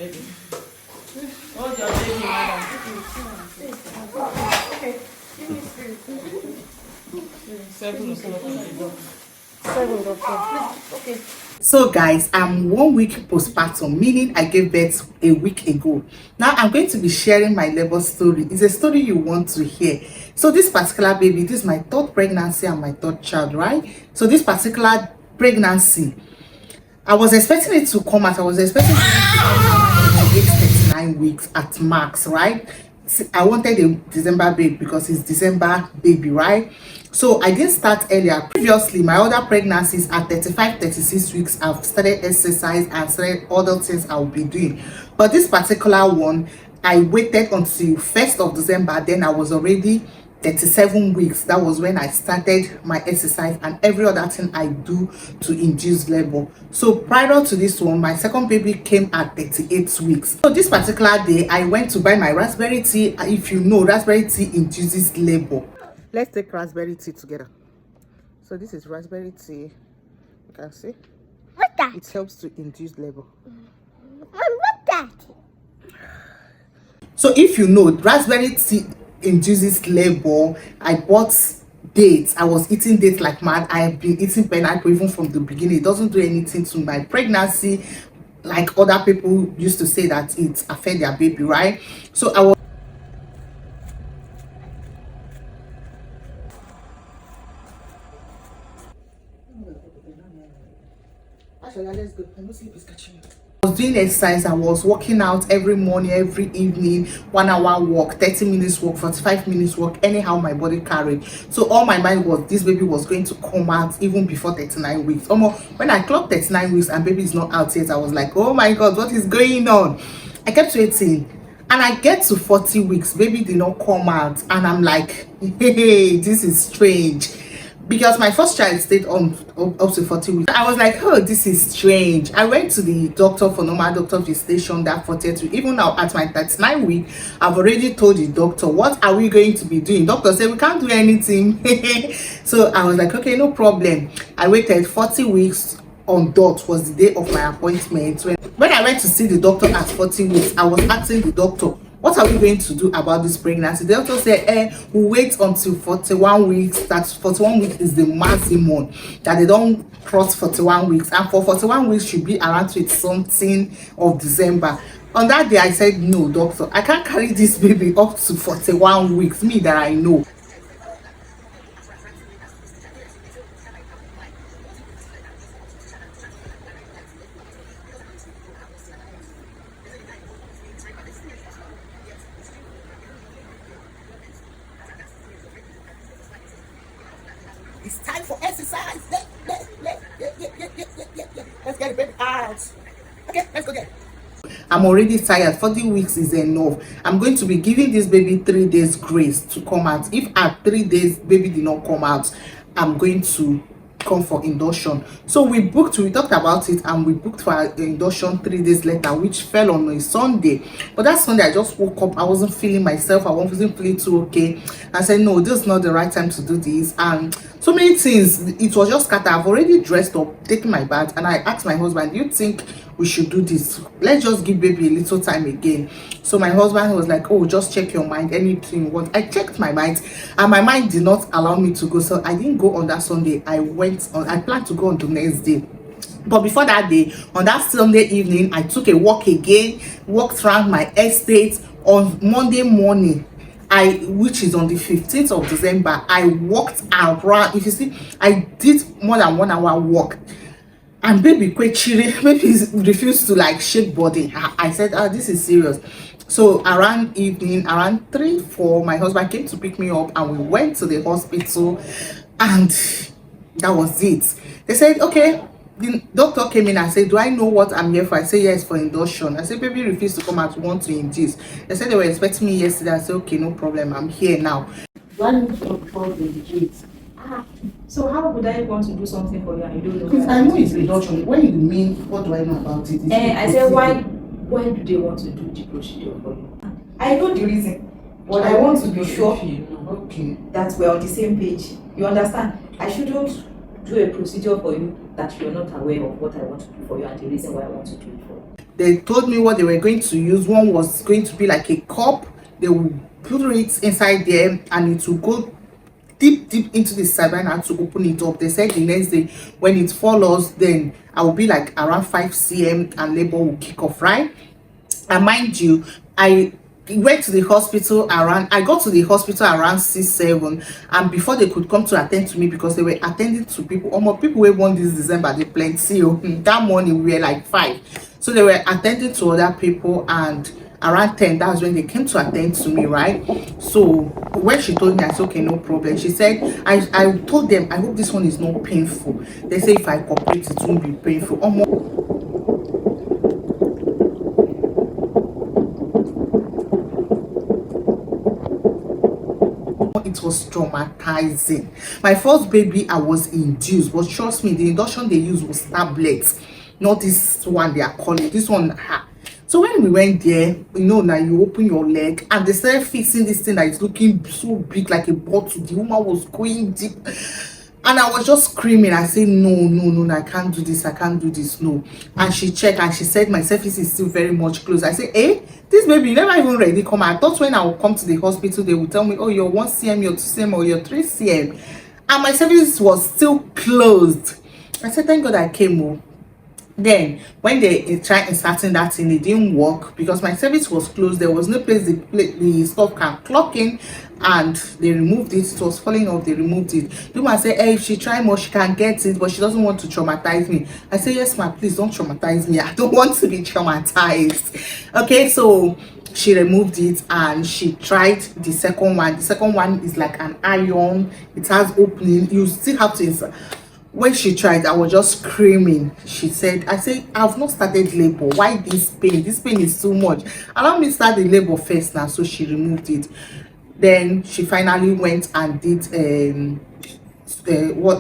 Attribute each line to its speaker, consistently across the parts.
Speaker 1: baby. Hold your baby, madam.
Speaker 2: Okay. Give me
Speaker 1: 7 o'clock.
Speaker 2: 7, doctor. Okay.
Speaker 3: So guys, I'm 1 week postpartum, meaning I gave birth a week ago. Now I'm going to be sharing my labor story. It's a story you want to hear. So this particular baby, this is my third pregnancy and my third child, right? So this particular pregnancy, I was expecting it to come out. I was expecting it to come out in 39 weeks at max, right? I wanted a December baby because it's December baby, right? So I didn't start earlier. Previously, my other pregnancies at 35, 36 weeks, I've started exercise and started other things I'll be doing. But this particular one, I waited until 1st of December. Then I was already 37 weeks. That was when I started my exercise and every other thing I do to induce labor. So prior to this one, my second baby came at 38 weeks. So this particular day, I went to buy my raspberry tea. If you know, raspberry tea induces labor. Let's take raspberry tea together. So this is raspberry tea. You can see.
Speaker 2: What's that?
Speaker 3: It helps to induce labor.
Speaker 2: What's that?
Speaker 3: So if you know, raspberry tea induces labor. I bought dates. I was eating dates like mad. I have been eating pineapple even from the beginning. It doesn't do anything to my pregnancy like other people used to say that it affect their baby, right? So I was let's go. I know sleep is catching me. I was doing exercise. I was working out every morning, every evening, 1 hour walk, 30 minutes walk, 45 minutes walk, anyhow my body carried. So all my mind was this baby was going to come out even before 39 weeks. Almost when I clocked 39 weeks and baby is not out yet, I was like, oh my god, what is going on? I kept waiting and I get to 40 weeks, baby did not come out, and I'm like, hey, this is strange. Because my first child stayed on up to 40 weeks. I was like, oh, this is strange. I went to the doctor for normal doctor visitation that 40th week. Even now at my 39 week, I've already told the doctor, what are we going to be doing? Doctor said we can't do anything. So I was like, okay, no problem. I waited 40 weeks on dot was the day of my appointment. When I went to see the doctor at 40 weeks, I was asking the doctor, what are we going to do about this pregnancy? The doctor said, we'll wait until 41 weeks. That 41 weeks is the maximum, that they don't cross 41 weeks. And for 41 weeks should be around 20 something of December. On that day, I said, no, doctor, I can't carry this baby up to 41 weeks, me that I know. It's time for exercise. Let's get the baby out. Okay, let's go get it. I'm already tired. 40 weeks is enough. I'm going to be giving this baby 3 days grace to come out. If at 3 days baby did not come out, I'm going to come for induction. So we talked about it, and we booked for induction 3 days later, which fell on a Sunday. But that Sunday I just woke up, I wasn't feeling myself, I wasn't feeling too okay. I said, no, this is not the right time to do this, and so many things. It was just scattered. I've already dressed up, taken my bath, and I asked my husband, do you think we should do this? Let's just give baby a little time again. So my husband was like, oh, just check your mind, anything you want. I checked my mind, and my mind did not allow me to go, so I didn't go on that Sunday. I planned to go on the next day. But before that day, on that Sunday evening, I took a walk again, walked around my estate. On Monday morning, which is on the 15th of December, I walked around. If you see, I did more than 1 hour walk, and baby refused to like shake body. I said, oh, this is serious. So around evening, around 3, 4, my husband came to pick me up, and we went to the hospital, and that was it. They said, okay. The doctor came in and said, do I know what I'm here for? I said, yes, for induction. I said, baby refused to come out, want to induce. They said they were expecting me yesterday. I said, okay, no problem, I'm here now.
Speaker 1: Do I need to call the indicate? So how would I want to do something for you and you don't know?
Speaker 3: Because I know it's induction. When you mean, what do I know about it?
Speaker 1: I said, why do they want to do the procedure for you? I know the reason, but I want to be sure
Speaker 3: Okay.
Speaker 1: that we're on the same page. You understand? I shouldn't do a procedure for you that you're not aware of what I want to do for you and the reason why I want to do it for you.
Speaker 3: They told me what they were going to use. One was going to be like a cup. They will put it inside there and it will go deep into the savannah to open it up. They said the next day when it follows, then I will be like around 5 cm and labor will kick off, right? And mind you, I got to the hospital around 6-7, and before they could come to attend to me, because they were attending to people, almost people who won this December, they plenty. That morning we were like 5, so they were attending to other people, and around 10, that's when they came to attend to me, right? So when she told me, I said okay, no problem. She said, I told them I hope this one is not painful. They say if I cooperate it won't be painful. It was traumatizing. My first baby, I was induced, but trust me, the induction they used was tablets, not this one they are calling this one. So when we went there, you know, now you open your leg and they started fixing this thing that is looking so big like a bottle. The woman was going deep and I was just screaming. I said no, I can't do this, no. And she checked and she said my cervix is still very much closed. I said, this baby never even ready come. I thought when I will come to the hospital they would tell me, oh, you're 1 cm, you're 2 cm, or you're 3 cm, and my cervix was still closed. I said thank God I came. Then when they tried inserting that thing, it didn't work because my cervix was closed. There was no place the stuff can clock in, and they removed it. It was falling off. They removed it. The woman said, if she try more, she can get it, but she doesn't want to traumatize me. I said, yes ma'am, please don't traumatize me. I don't want to be traumatized. Okay, so she removed it and she tried the second one. The second one is like an iron. It has opening. You still have to insert. When she tried, I was just screaming. She said, I said, I've not started labor. Why this pain? This pain is too much. Allow me start the labor first now. So she removed it. Then she finally went and did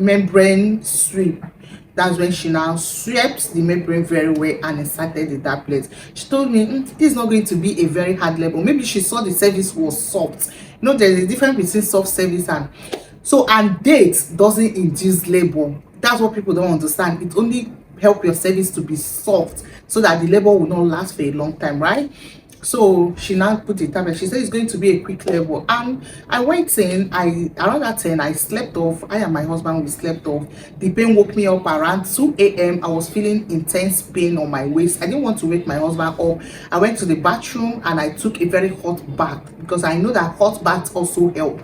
Speaker 3: membrane sweep. That's when she now swept the membrane very well and inserted the tablet. She told me, this is not going to be a very hard labor. Maybe she saw the cervix was soft. You know, there's a difference between soft cervix and date doesn't induce labor. That's what people don't understand. It only help your cervix to be soft so that the labor will not last for a long time, right? So she now put the tablet. She said it's going to be a quick labor, and I went in. Around that 10, I slept off. I and my husband, we slept off. The pain woke me up around 2 a.m. I was feeling intense pain on my waist. I didn't want to wake my husband up. I went to the bathroom and I took a very hot bath because I know that hot baths also help.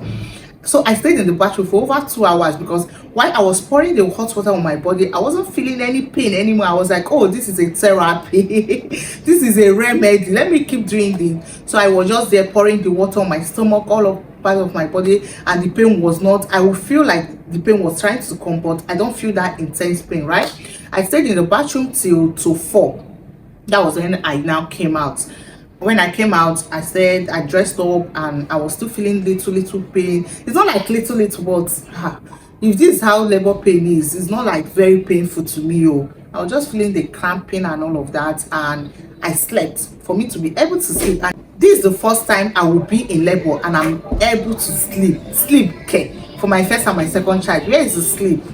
Speaker 3: So I stayed in the bathroom for over 2 hours because while I was pouring the hot water on my body, I wasn't feeling any pain anymore. I was like, oh, this is a therapy. This is a remedy. Let me keep doing this. So I was just there pouring the water on my stomach, all of part of my body, and the pain was not, I would feel like the pain was trying to come, but I don't feel that intense pain, right? I stayed in the bathroom till 4. That was when I now came out. When I came out, I said I dressed up and I was still feeling little pain. It's not like little, but if this is how labor pain is, it's not like very painful to me. I was just feeling the cramping and all of that, and I slept for me to be able to sleep. And this is the first time I will be in labor and I'm able to sleep. Okay, for my first and my second child. Where is the sleep?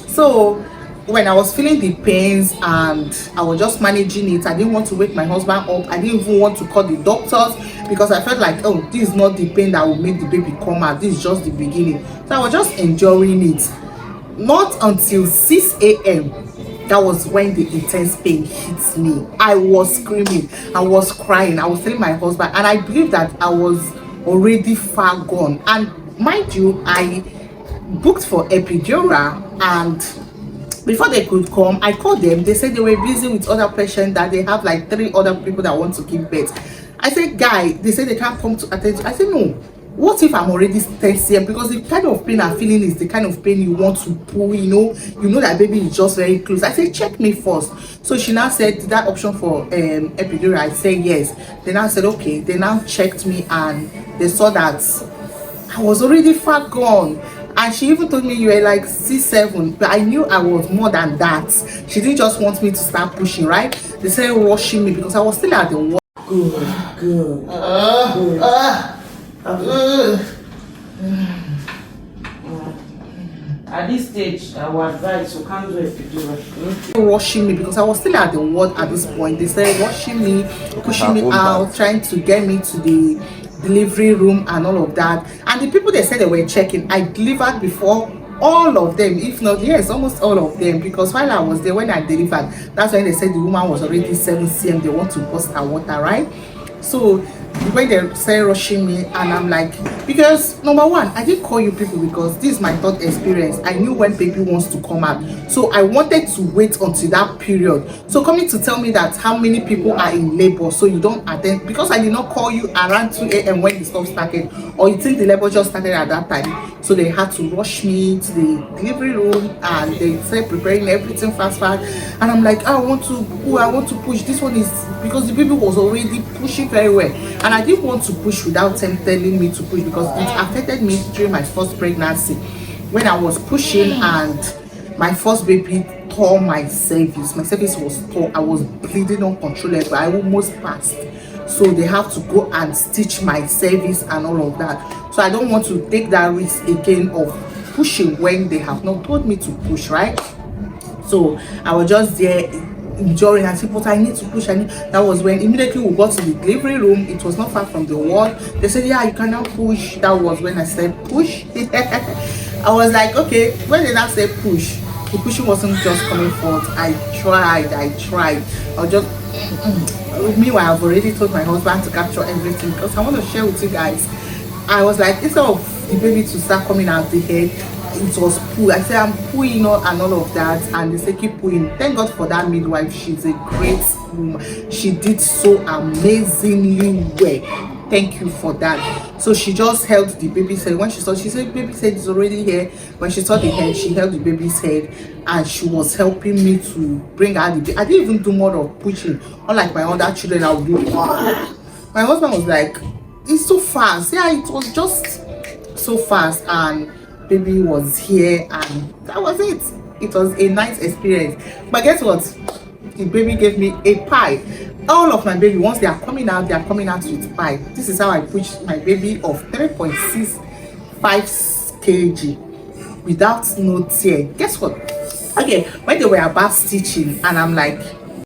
Speaker 3: So when I was feeling the pains and I was just managing it, I didn't want to wake my husband up. I didn't even want to call the doctors because I felt like, oh, this is not the pain that will make the baby come out. This is just the beginning. So I was just enjoying it. Not until 6 a.m. that was when the intense pain hit me. I was screaming, I was crying, I was telling my husband, and I believe that I was already far gone. And mind you, I booked for epidural, and before they could come, I called them. They said they were busy with other patients, that they have like 3 other people that want to give birth. I said, guy, they said they can't come to attend. I said, no, what if I'm already 10 cm? Because the kind of pain I'm feeling is the kind of pain you want to pull, you know that baby is just very close. I said, check me first. So she now said that option for epidural. I said yes. They now said okay. They now checked me and they saw that I was already far gone. And she even told me you were like C7, but I knew I was more than that. She didn't just want me to start pushing, right? They started washing me because I was still at the water. Good.
Speaker 4: At this stage, I would advise to can't do epidural.
Speaker 3: Rushing me because I was still at the ward at this point. They started rushing me, pushing me out, trying to get me to the delivery room and all of that. And the people they said they were checking, I delivered before all of them, if not, yes, almost all of them, because while I was there, when I delivered, that's when they said the woman was already 7 cm, they want to bust her water, right? So when they started rushing me, and I'm like, because number one, I didn't call you people because this is my third experience. I knew when baby wants to come out, so I wanted to wait until that period. So coming to tell me that how many people are in labor, so you don't attend, because I did not call you around 2 a.m. when the stuff started, or you think the labor just started at that time. So they had to rush me to the delivery room, and they started preparing everything fast, and I'm like, I want to push. This one is because the baby was already pushing very well, and I didn't want to push without them telling me to push, because it affected me during my first pregnancy when I was pushing, and my first baby tore my cervix. My cervix was tore. I was bleeding uncontrollably. I almost passed. So they have to go and stitch my cervix and all of that. So I don't want to take that risk again of pushing when they have not told me to push, right? So I was just there enduring and saying, but I need to push. That was when immediately we got to the delivery room. It was not far from the ward. They said, yeah, you can now push. That was when I said push. I was like, okay. When they now said push, the pushing wasn't just coming forth. I tried. I was just meanwhile, I've already told my husband to capture everything because I want to share with you guys. I was like, instead of the baby to start coming out the head, it was pull. I said, I'm pulling all and all of that, and they say keep pulling. Thank God for that midwife. She's a great woman. She did so amazingly well. Thank you for that. So she just held the baby's head. When she saw, she said baby's head is already here. When she saw the head, she held the baby's head, and she was helping me to bring out the baby. I didn't even do more of pushing, unlike my other children. I would do my husband was like, it's so fast. Yeah, it was just so fast, and baby was here, and that was it. It was a nice experience. But guess what? The baby gave me a pie. All of my baby, once they are coming out with pie. This is how I pushed my baby of 3.65 kg without no tear. Guess what? Okay, when they were about stitching, and I'm like,